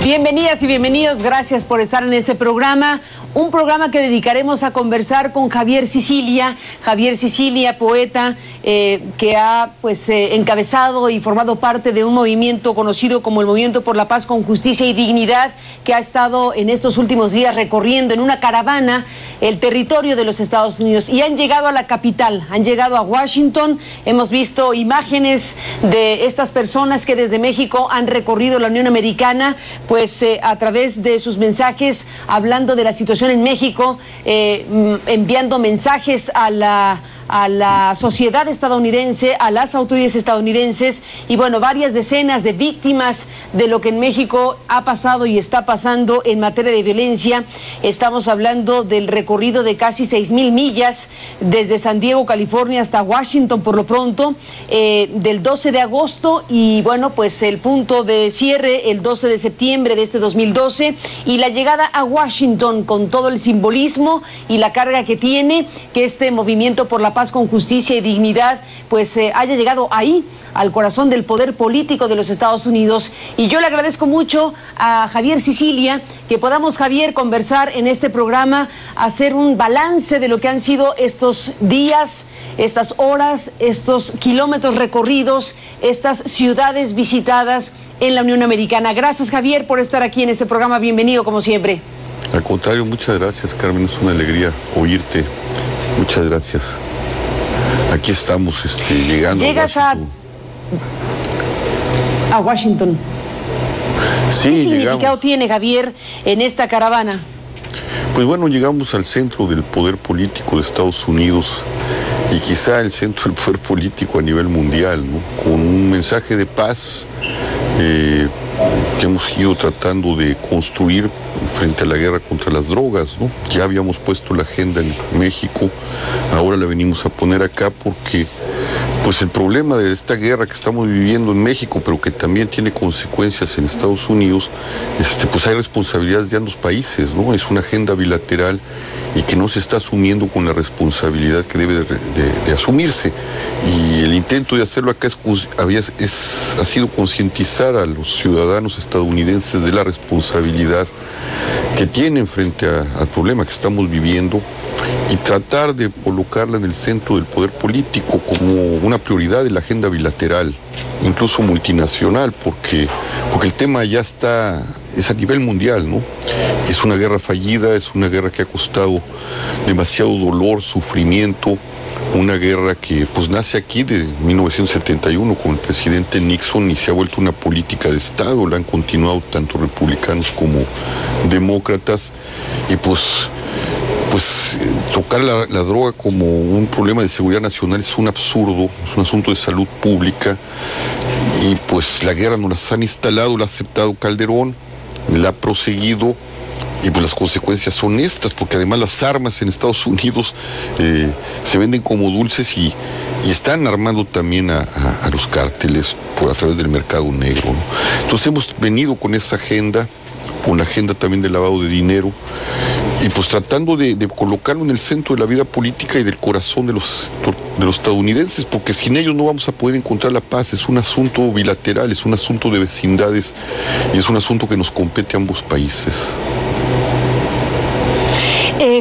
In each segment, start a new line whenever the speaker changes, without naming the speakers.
Bienvenidas y bienvenidos, gracias por estar en este programa. Un programa que dedicaremos a conversar con Javier Sicilia. Javier Sicilia, poeta, que ha encabezado y formado parte de un movimiento conocido como el Movimiento por la Paz con Justicia y Dignidad, que ha estado en estos últimos días recorriendo en una caravana el territorio de los Estados Unidos y han llegado a la capital, han llegado a Washington. Hemos visto imágenes de estas personas que desde México han recorrido la Unión Americana, a través de sus mensajes, hablando de la situación en México, enviando mensajes a la sociedad estadounidense, a las autoridades estadounidenses y varias decenas de víctimas de lo que en México ha pasado y está pasando en materia de violencia. Estamos hablando del recorrido de casi 6,000 millas desde San Diego, California, hasta Washington por lo pronto, del 12 de agosto y el punto de cierre el 12 de septiembre de este 2012 y la llegada a Washington con todo el simbolismo y la carga que tiene que este movimiento por la paz con justicia y dignidad haya llegado ahí, al corazón del poder político de los Estados Unidos. Y yo le agradezco mucho a Javier Sicilia que podamos, Javier, conversar en este programa, hacer un balance de lo que han sido estos días, estas horas, estos kilómetros recorridos, estas ciudades visitadas en la Unión Americana. Gracias, Javier, por estar aquí en este programa. Bienvenido, como siempre.
Al contrario, muchas gracias, Carmen. Es una alegría oírte. Muchas gracias. Aquí estamos llegando.
Llegas a Washington.
Sí,
¿Qué significado tiene, Javier, en esta caravana?
Pues llegamos al centro del poder político de Estados Unidos y quizá el centro del poder político a nivel mundial, ¿no? Con un mensaje de paz que hemos ido tratando de construir frente a la guerra contra las drogas, ¿no? Ya habíamos puesto la agenda en México, ahora la venimos a poner acá porque el problema de esta guerra que estamos viviendo en México, pero que también tiene consecuencias en Estados Unidos, hay responsabilidades de ambos países, ¿no? Es una agenda bilateral y que no se está asumiendo con la responsabilidad que debe de asumirse. Y el intento de hacerlo acá ha sido concientizar a los ciudadanos estadounidenses de la responsabilidad que tienen frente al problema que estamos viviendo y tratar de colocarla en el centro del poder político como una prioridad de la agenda bilateral, incluso multinacional, porque el tema ya es a nivel mundial, ¿no? Es una guerra fallida, es una guerra que ha costado demasiado dolor, sufrimiento, una guerra que nace aquí de 1971 con el presidente Nixon y se ha vuelto una política de Estado, la han continuado tanto republicanos como demócratas y tocar la droga como un problema de seguridad nacional es un absurdo, es un asunto de salud pública y la guerra nos la han instalado, la ha aceptado Calderón, la ha proseguido y las consecuencias son estas, porque además las armas en Estados Unidos se venden como dulces y están armando también a los cárteles a través del mercado negro, ¿no? Entonces hemos venido con esa agenda, con la agenda también del lavado de dinero y tratando de colocarlo en el centro de la vida política y del corazón de los estadounidenses, porque sin ellos no vamos a poder encontrar la paz. Es un asunto bilateral, es un asunto de vecindades y es un asunto que nos compete a ambos países.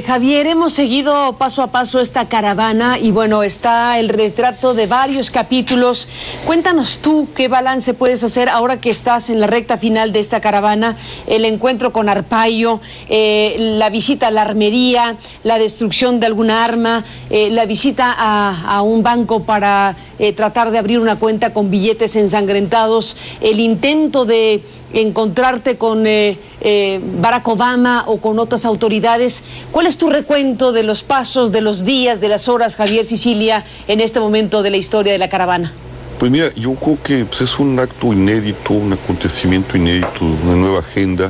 Javier, hemos seguido paso a paso esta caravana y está el retrato de varios capítulos. Cuéntanos tú qué balance puedes hacer ahora que estás en la recta final de esta caravana, el encuentro con Arpaio, la visita a la armería, la destrucción de alguna arma, la visita a un banco para tratar de abrir una cuenta con billetes ensangrentados, el intento de encontrarte con Barack Obama o con otras autoridades. ¿Cuál es tu recuento de los pasos, de los días, de las horas, Javier Sicilia, en este momento de la historia de la caravana?
Pues mira, yo creo que es un acto inédito, un acontecimiento inédito, una nueva agenda.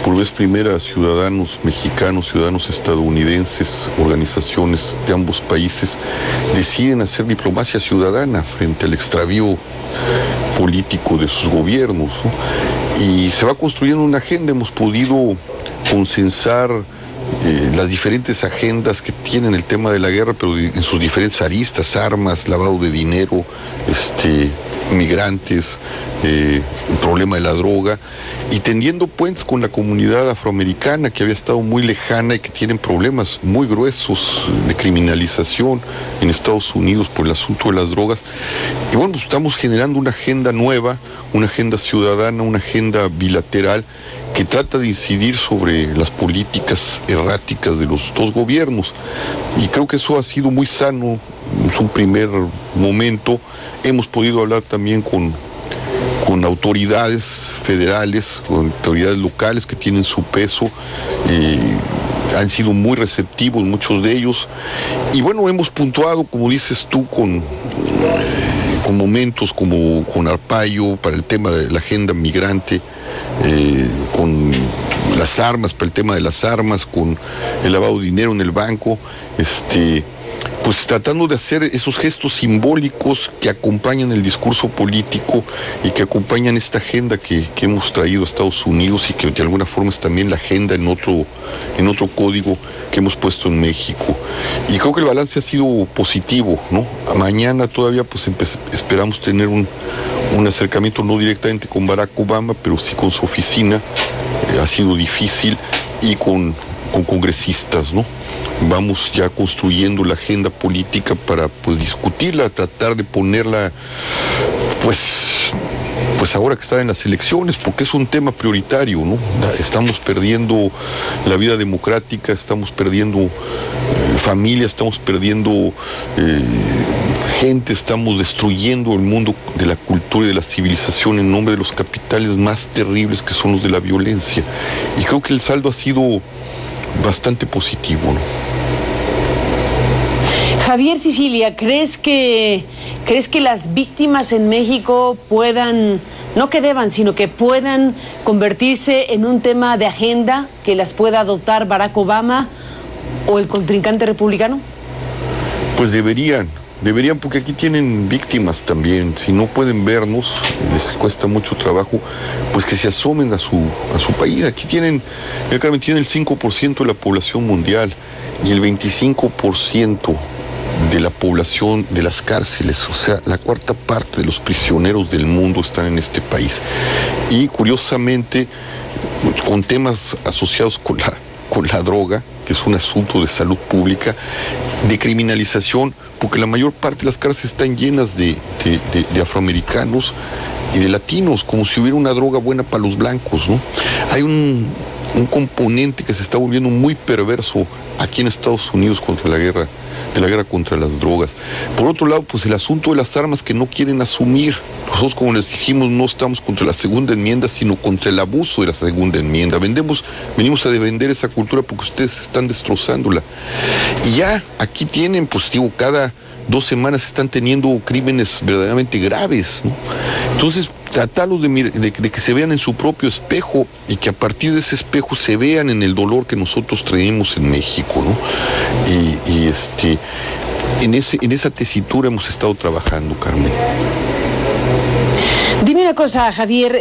Por vez primera, ciudadanos mexicanos, ciudadanos estadounidenses, organizaciones de ambos países deciden hacer diplomacia ciudadana frente al extravío político de sus gobiernos, ¿no? Y se va construyendo una agenda. Hemos podido consensar las diferentes agendas que tienen el tema de la guerra, pero en sus diferentes aristas: armas, lavado de dinero, migrantes, el problema de la droga, y tendiendo puentes con la comunidad afroamericana, que había estado muy lejana y que tienen problemas muy gruesos de criminalización en Estados Unidos por el asunto de las drogas. Y bueno, pues estamos generando una agenda nueva, una agenda ciudadana, una agenda bilateral que trata de incidir sobre las políticas erráticas de los dos gobiernos. Y creo que eso ha sido muy sano. Es un primer momento. Hemos podido hablar también con autoridades federales, con autoridades locales que tienen su peso. Han sido muy receptivos muchos de ellos. Y bueno, hemos puntuado, como dices tú, con momentos como con Arpaio para el tema de la agenda migrante, con las armas, para el tema de las armas, con el lavado de dinero en el banco, pues tratando de hacer esos gestos simbólicos que acompañan el discurso político y que acompañan esta agenda que hemos traído a Estados Unidos, y que de alguna forma es también la agenda en otro código que hemos puesto en México. Y creo que el balance ha sido positivo, ¿no? Mañana todavía pues esperamos tener un acercamiento, no directamente con Barack Obama, pero sí con su oficina. Ha sido difícil, y con congresistas, ¿no? Vamos ya construyendo la agenda política para pues discutirla, tratar de ponerla pues ahora que está en las elecciones, porque es un tema prioritario, ¿no? Estamos perdiendo la vida democrática, estamos perdiendo familia, estamos perdiendo gente, estamos destruyendo el mundo de la cultura y de la civilización en nombre de los capitales más terribles, que son los de la violencia. Y creo que el saldo ha sido bastante positivo, ¿no?
Javier Sicilia, ¿crees que las víctimas en México puedan, no que deban, sino que puedan convertirse en un tema de agenda que las pueda adoptar Barack Obama o el contrincante republicano?
Pues deberían, porque aquí tienen víctimas también. Si no pueden vernos, les cuesta mucho trabajo, pues que se asomen a su país. Aquí tienen el 5% de la población mundial y el 25% de la población de las cárceles. O sea, la cuarta parte de los prisioneros del mundo están en este país. Y curiosamente, con temas asociados con la droga, que es un asunto de salud pública, de criminalización, porque la mayor parte de las cárceles están llenas de afroamericanos y de latinos, como si hubiera una droga buena para los blancos, ¿no? Hay un componente que se está volviendo muy perverso aquí en Estados Unidos contra la guerra contra las drogas. Por otro lado, pues el asunto de las armas que no quieren asumir. Nosotros, como les dijimos, no estamos contra la segunda enmienda, sino contra el abuso de la segunda enmienda. Venimos a defender esa cultura porque ustedes están destrozándola. Y ya aquí tienen, pues digo, cada 2 semanas están teniendo crímenes verdaderamente graves, ¿no? Entonces, tratarlos de que se vean en su propio espejo, y que a partir de ese espejo se vean en el dolor que nosotros traemos en México, ¿no? Y en esa tesitura hemos estado trabajando, Carmen.
Dime una cosa, Javier,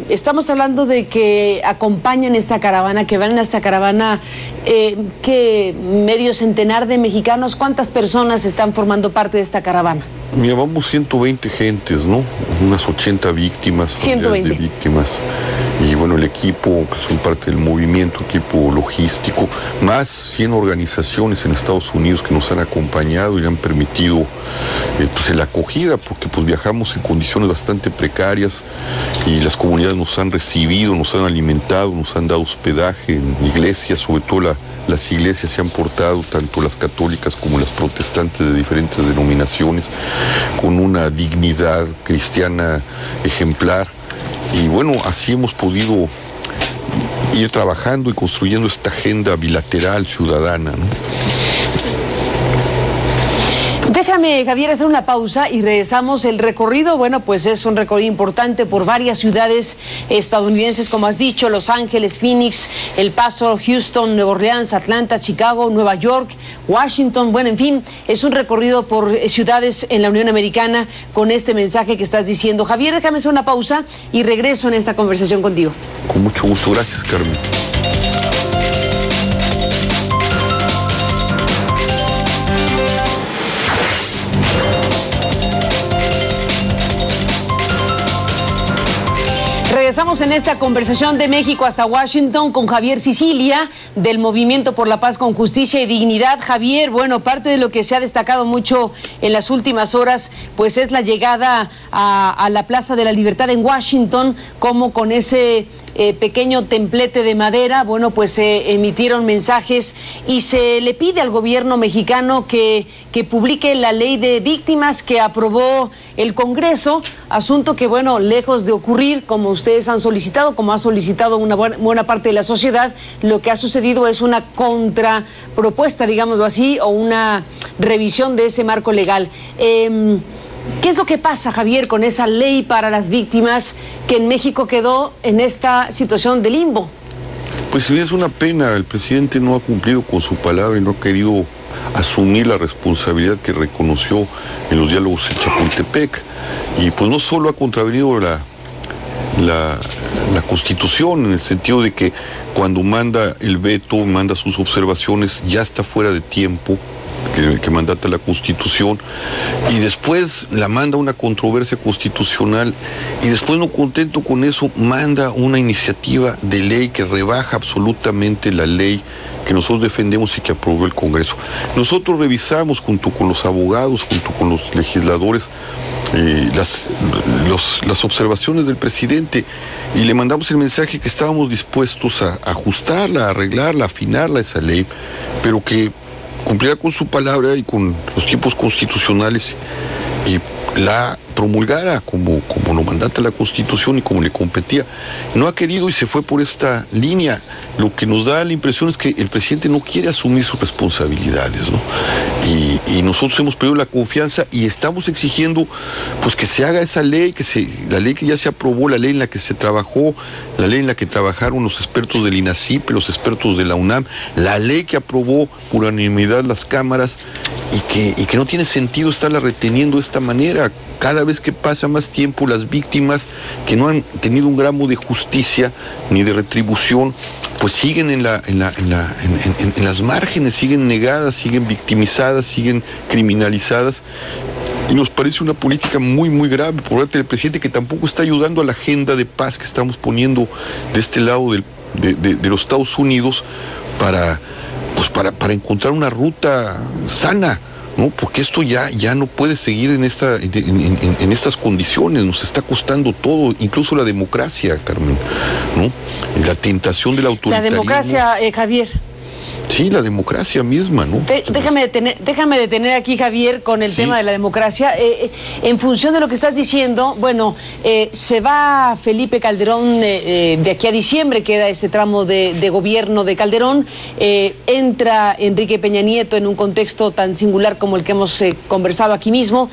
estamos hablando de que acompañan esta caravana, que van en esta caravana, ¿qué medio centenar de mexicanos? ¿Cuántas personas están formando parte de esta caravana?
Mira, vamos 120 gentes, ¿no? Unas 80 víctimas,
120
de víctimas. Y bueno, el equipo, que son parte del movimiento, equipo logístico, más 100 organizaciones en Estados Unidos que nos han acompañado y han permitido pues la acogida, porque pues viajamos en condiciones bastante precarias y las comunidades nos han recibido, nos han alimentado, nos han dado hospedaje en iglesias, sobre todo las iglesias se han portado, tanto las católicas como las protestantes de diferentes denominaciones, con una dignidad cristiana ejemplar. Y bueno, así hemos podido ir trabajando y construyendo esta agenda bilateral ciudadana, ¿no?
Déjame, Javier, hacer una pausa y regresamos. El recorrido, bueno, pues es un recorrido importante por varias ciudades estadounidenses, como has dicho: Los Ángeles, Phoenix, El Paso, Houston, Nueva Orleans, Atlanta, Chicago, Nueva York, Washington. Bueno, en fin, es un recorrido por ciudades en la Unión Americana con este mensaje que estás diciendo. Javier, déjame hacer una pausa y regreso en esta conversación contigo.
Con mucho gusto. Gracias, Carmen.
regresamos en esta conversación de México hasta Washington con Javier Sicilia del Movimiento por la Paz con Justicia y Dignidad. Javier, bueno, parte de lo que se ha destacado mucho en las últimas horas, pues es la llegada a la Plaza de la Libertad en Washington, como con ese pequeño templete de madera, bueno, pues se emitieron mensajes y se le pide al gobierno mexicano que publique la ley de víctimas que aprobó el Congreso, asunto que, bueno, lejos de ocurrir como ustedes han solicitado, como ha solicitado una buena parte de la sociedad, lo que ha sucedido es una contrapropuesta, digámoslo así, o una revisión de ese marco legal. ¿Qué es lo que pasa, Javier, con esa ley para las víctimas que en México quedó en esta situación de limbo?
Pues es una pena, el presidente no ha cumplido con su palabra y no ha querido asumir la responsabilidad que reconoció en los diálogos en Chapultepec. Y pues no solo ha contravenido la Constitución, en el sentido de que cuando manda el veto, manda sus observaciones, ya está fuera de tiempo, que mandata la Constitución, y después la manda una controversia constitucional, y después, no contento con eso, manda una iniciativa de ley que rebaja absolutamente la ley que nosotros defendemos y que aprobó el Congreso. Nosotros revisamos junto con los abogados, junto con los legisladores, las observaciones del presidente, y le mandamos el mensaje que estábamos dispuestos a ajustarla, a arreglarla, a afinarla esa ley, pero que cumplirá con su palabra y con los tiempos constitucionales y la promulgara como lo mandata la Constitución y como le competía. No ha querido y se fue por esta línea. Lo que nos da la impresión es que el presidente no quiere asumir sus responsabilidades, ¿no? Y nosotros hemos perdido la confianza y estamos exigiendo pues que se haga esa ley, la ley que ya se aprobó, la ley en la que se trabajó, la ley en la que trabajaron los expertos del INACIP, los expertos de la UNAM, la ley que aprobó por unanimidad las cámaras, y que no tiene sentido estarla reteniendo de esta manera. Cada vez que pasa más tiempo, las víctimas que no han tenido un gramo de justicia ni de retribución, pues siguen en las márgenes, siguen negadas, siguen victimizadas, siguen criminalizadas. Y nos parece una política muy, muy grave por parte del presidente, que tampoco está ayudando a la agenda de paz que estamos poniendo de este lado de los Estados Unidos para encontrar una ruta sana, ¿no? Porque esto ya no puede seguir en estas condiciones. Nos está costando todo, incluso la democracia, Carmen, ¿no? La tentación del autoritarismo.
La democracia, Javier.
Sí, la democracia misma, ¿no?
Déjame detener aquí, Javier, con el tema de la democracia. En función de lo que estás diciendo, bueno, se va Felipe Calderón de aquí a diciembre, queda ese tramo de gobierno de Calderón, entra Enrique Peña Nieto en un contexto tan singular como el que hemos conversado aquí mismo,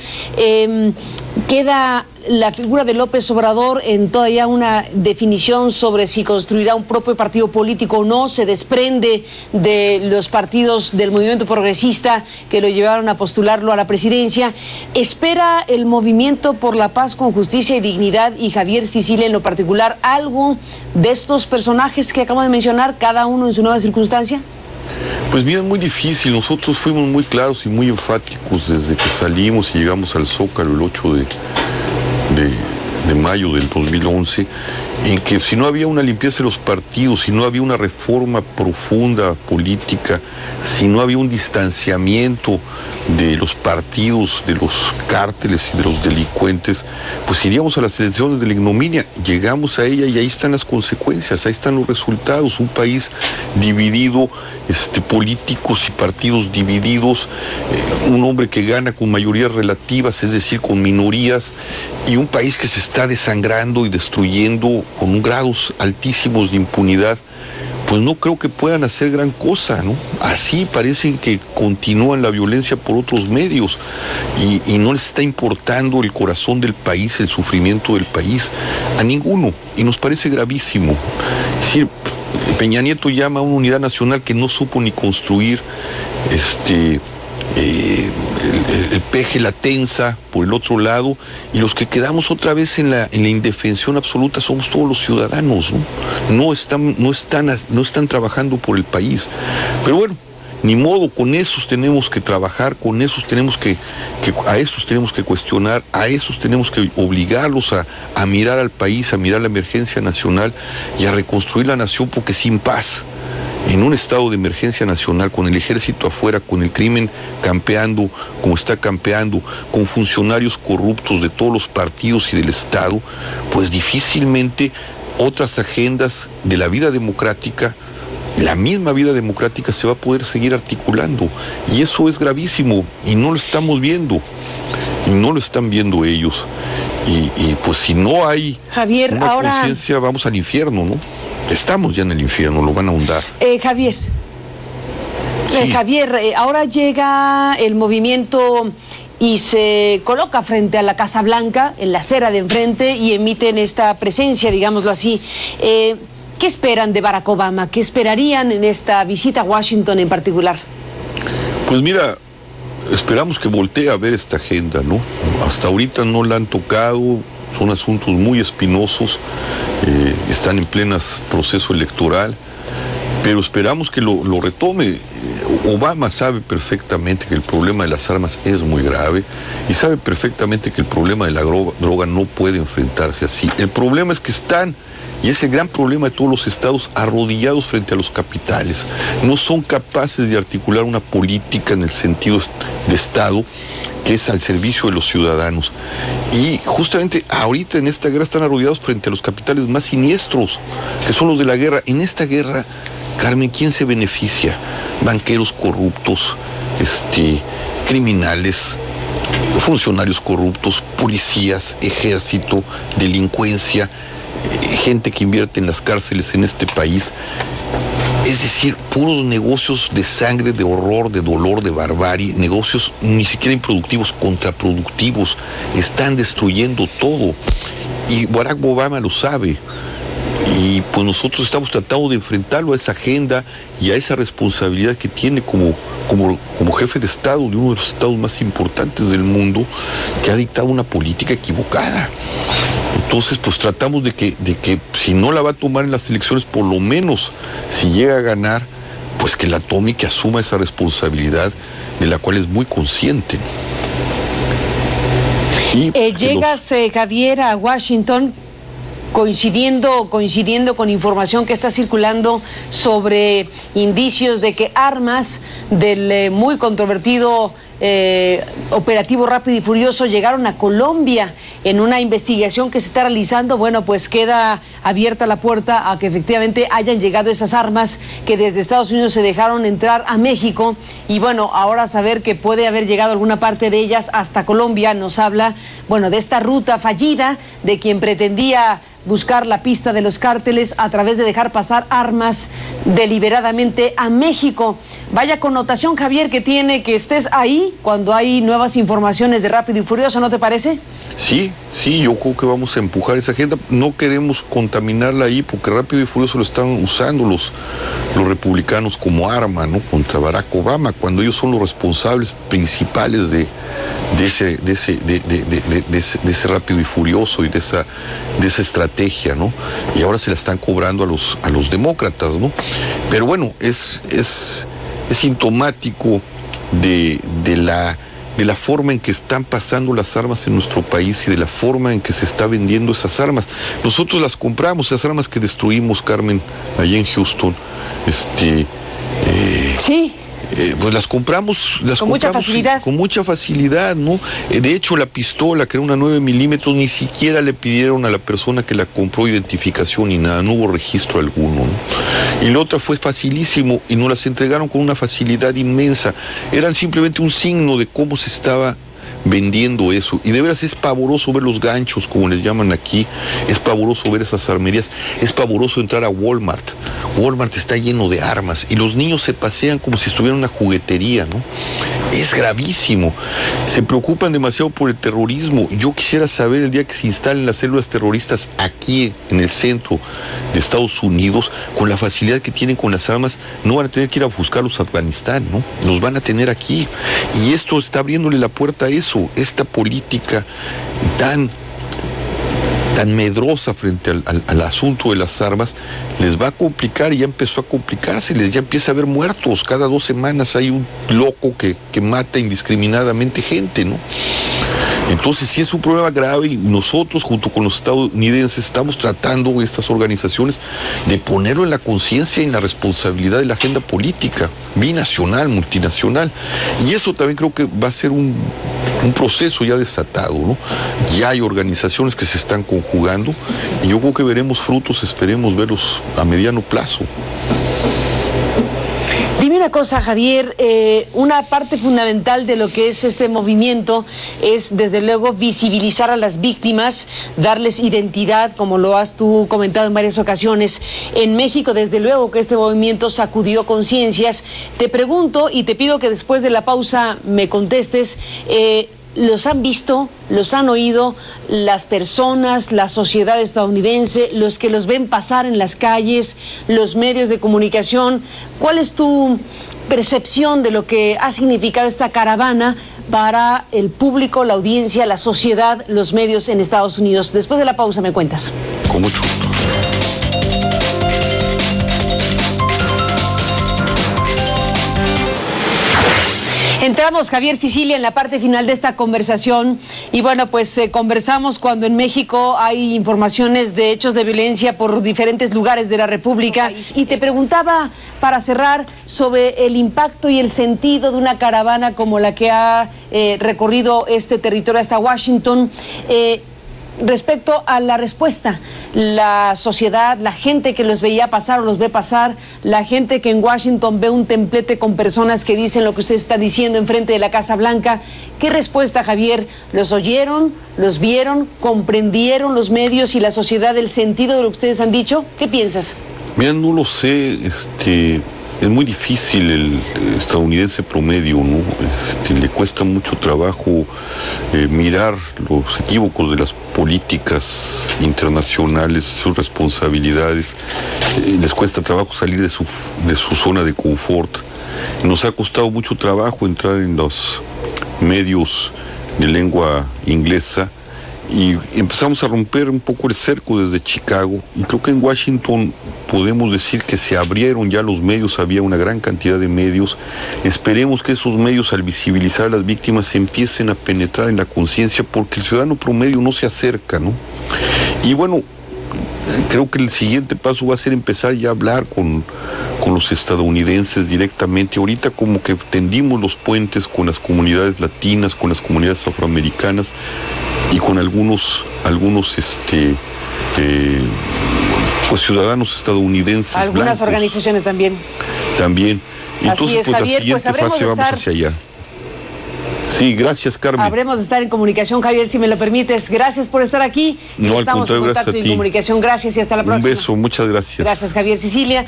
queda la figura de López Obrador en todavía una definición sobre si construirá un propio partido político o no. Se desprende de los partidos del movimiento progresista que lo llevaron a postularlo a la presidencia. ¿Espera el Movimiento por la Paz con Justicia y Dignidad y Javier Sicilia en lo particular algo de estos personajes que acabo de mencionar, cada uno en su nueva circunstancia?
Pues mira, es muy difícil. Nosotros fuimos muy claros y muy enfáticos desde que salimos y llegamos al Zócalo el 8 de mayo del 2011, en que si no había una limpieza de los partidos, si no había una reforma profunda política, si no había un distanciamiento de los partidos, de los cárteles y de los delincuentes, pues iríamos a las elecciones de la ignominia. Llegamos a ella y ahí están las consecuencias, ahí están los resultados. Un país dividido, políticos y partidos divididos, un hombre que gana con mayorías relativas, es decir, con minorías, y un país que se está desangrando y destruyendo con grados altísimos de impunidad. Pues no creo que puedan hacer gran cosa, ¿no? Así parecen que continúan la violencia por otros medios y no les está importando el corazón del país, el sufrimiento del país, a ninguno, y nos parece gravísimo. Es decir, Peña Nieto llama a una unidad nacional que no supo ni construir, el peje, la tensa por el otro lado, y los que quedamos otra vez en la indefensión absoluta somos todos los ciudadanos, ¿no? No están trabajando por el país. Pero bueno, Ni modo, con esos tenemos que trabajar, con esos a esos tenemos que cuestionar, a esos tenemos que obligarlos a mirar al país, a mirar la emergencia nacional y a reconstruir la nación, porque sin paz, en un estado de emergencia nacional, con el ejército afuera, con el crimen campeando como está campeando, con funcionarios corruptos de todos los partidos y del Estado, pues difícilmente otras agendas de la vida democrática, la misma vida democrática, se va a poder seguir articulando. Y eso es gravísimo y no lo estamos viendo. Y no lo están viendo ellos. Y pues si no hay
Javier,
una
ahora
conciencia, vamos al infierno, ¿no? Estamos ya en el infierno, lo van a ahondar.
Javier,
Sí.
ahora llega el movimiento y se coloca frente a la Casa Blanca, en la acera de enfrente, y emiten esta presencia, digámoslo así. ¿Qué esperan de Barack Obama? ¿Qué esperarían en esta visita a Washington en particular?
Pues mira, esperamos que voltee a ver esta agenda, ¿no? Hasta ahorita no la han tocado, son asuntos muy espinosos, están en plenas proceso electoral, pero esperamos que lo retome. Obama sabe perfectamente que el problema de las armas es muy grave y sabe perfectamente que el problema de la droga no puede enfrentarse así. El problema es que están, y es el gran problema de todos los estados, arrodillados frente a los capitales. No son capaces de articular una política en el sentido de Estado que es al servicio de los ciudadanos. Y justamente ahorita en esta guerra están arrodillados frente a los capitales más siniestros, que son los de la guerra. En esta guerra, Carmen, ¿quién se beneficia? Banqueros corruptos, criminales, funcionarios corruptos, policías, ejército, delincuencia, gente que invierte en las cárceles en este país. Es decir, puros negocios de sangre, de horror, de dolor, de barbarie, negocios ni siquiera improductivos, contraproductivos. Están destruyendo todo. Y Barack Obama lo sabe. Y pues nosotros estamos tratando de enfrentarlo a esa agenda y a esa responsabilidad que tiene como jefe de Estado de uno de los estados más importantes del mundo, que ha dictado una política equivocada. Entonces, pues tratamos de que si no la va a tomar en las elecciones, por lo menos si llega a ganar, pues que la tome y que asuma esa responsabilidad de la cual es muy consciente. Y
llegas, Javier, a Washington coincidiendo con información que está circulando sobre indicios de que armas del muy controvertido operativo Rápido y Furioso llegaron a Colombia en una investigación que se está realizando. Bueno, pues queda abierta la puerta a que efectivamente hayan llegado esas armas que desde Estados Unidos se dejaron entrar a México, y bueno, ahora saber que puede haber llegado alguna parte de ellas hasta Colombia nos habla, bueno, de esta ruta fallida de quien pretendía buscar la pista de los cárteles a través de dejar pasar armas deliberadamente a México. Vaya connotación, Javier, que tiene que estés ahí cuando hay nuevas informaciones de Rápido y Furioso, ¿no te parece?
Sí, yo creo que vamos a empujar esa agenda. No queremos contaminarla ahí, porque Rápido y Furioso lo están usando los republicanos como arma, ¿no?, contra Barack Obama, cuando ellos son los responsables principales de ese Rápido y Furioso y de esa estrategia, ¿no? Y ahora se la están cobrando a los demócratas, ¿no? Pero bueno, es sintomático de la forma en que están pasando las armas en nuestro país y de la forma en que se está vendiendo esas armas. Nosotros las compramos, esas armas que destruimos, Carmen, allá en Houston.
Sí.
Pues las compramos
mucha facilidad.
Con mucha facilidad, ¿no? De hecho, la pistola, que era una 9 milímetros, ni siquiera le pidieron a la persona que la compró identificación ni nada, no hubo registro alguno, ¿no? Y la otra fue facilísimo y nos las entregaron con una facilidad inmensa. Eran simplemente un signo de cómo se estaba vendiendo eso, y de veras es pavoroso ver los ganchos, como les llaman aquí, es pavoroso ver esas armerías, es pavoroso entrar a Walmart. Walmart está lleno de armas y los niños se pasean como si estuvieran en una juguetería, ¿no? Es gravísimo. Se preocupan demasiado por el terrorismo. Yo quisiera saber, el día que se instalen las células terroristas aquí en el centro de Estados Unidos, con la facilidad que tienen con las armas, no van a tener que ir a buscarlos a Afganistán, ¿no? Los van a tener aquí, y esto está abriéndole la puerta a eso. Esta política tan tan medrosa frente al asunto de las armas, les va a complicar, y ya empezó a complicarse, ya empieza a haber muertos. Cada 2 semanas hay un loco que mata indiscriminadamente gente, ¿no? Entonces sí es un problema grave, y nosotros junto con los estadounidenses estamos tratando, estas organizaciones, de ponerlo en la conciencia y en la responsabilidad de la agenda política, binacional, multinacional. Y eso también creo que va a ser un proceso ya desatado, ¿no? Ya hay organizaciones que se están conjugando, y yo creo que veremos frutos, esperemos verlos a mediano plazo.
Dime una cosa, Javier, una parte fundamental de lo que es este movimiento es, desde luego, visibilizar a las víctimas, darles identidad, como lo has tú comentado en varias ocasiones. En México, desde luego que este movimiento sacudió conciencias. Te pregunto, y te pido que después de la pausa me contestes, ¿los han visto, los han oído las personas, la sociedad estadounidense, los que los ven pasar en las calles, los medios de comunicación? ¿Cuál es tu percepción de lo que ha significado esta caravana para el público, la audiencia, la sociedad, los medios en Estados Unidos? Después de la pausa me cuentas.
Con mucho gusto.
Entramos, Javier Sicilia, en la parte final de esta conversación, y bueno, pues conversamos cuando en México hay informaciones de hechos de violencia por diferentes lugares de la República, y te preguntaba, para cerrar, sobre el impacto y el sentido de una caravana como la que ha recorrido este territorio hasta Washington, respecto a la respuesta, la sociedad, la gente que los veía pasar o los ve pasar, la gente que en Washington ve un templete con personas que dicen lo que usted está diciendo enfrente de la Casa Blanca. ¿Qué respuesta, Javier? ¿Los oyeron, los vieron, comprendieron los medios y la sociedad el sentido de lo que ustedes han dicho? ¿Qué piensas?
Mira, no lo sé, es muy difícil el estadounidense promedio, ¿no? Le cuesta mucho trabajo mirar los equívocos de las políticas internacionales, sus responsabilidades. Les cuesta trabajo salir de su zona de confort. Nos ha costado mucho trabajo entrar en los medios de lengua inglesa, y empezamos a romper un poco el cerco desde Chicago, y creo que en Washington podemos decir que se abrieron ya los medios, había una gran cantidad de medios. Esperemos que esos medios, al visibilizar a las víctimas, empiecen a penetrar en la conciencia, porque el ciudadano promedio no se acerca, ¿no? Y bueno, creo que el siguiente paso va a ser empezar ya a hablar con los estadounidenses directamente. Ahorita como que tendimos los puentes con las comunidades latinas, con las comunidades afroamericanas y con algunos pues ciudadanos estadounidenses.
Algunas
blancos,
organizaciones también.
También. Entonces,
así es,
pues,
Javier,
la siguiente fase vamos hacia allá. Sí, gracias, Carmen.
Habremos de estar en comunicación, Javier, si me lo permites. Gracias por estar aquí.
No, al contrario, gracias a ti.
En comunicación. Gracias y hasta la próxima.
Un beso, muchas gracias.
Gracias, Javier Sicilia,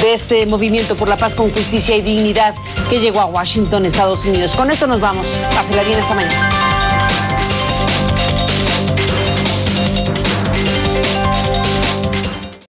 de este movimiento por la paz con justicia y dignidad que llegó a Washington, Estados Unidos. Con esto nos vamos. Pásela bien esta mañana.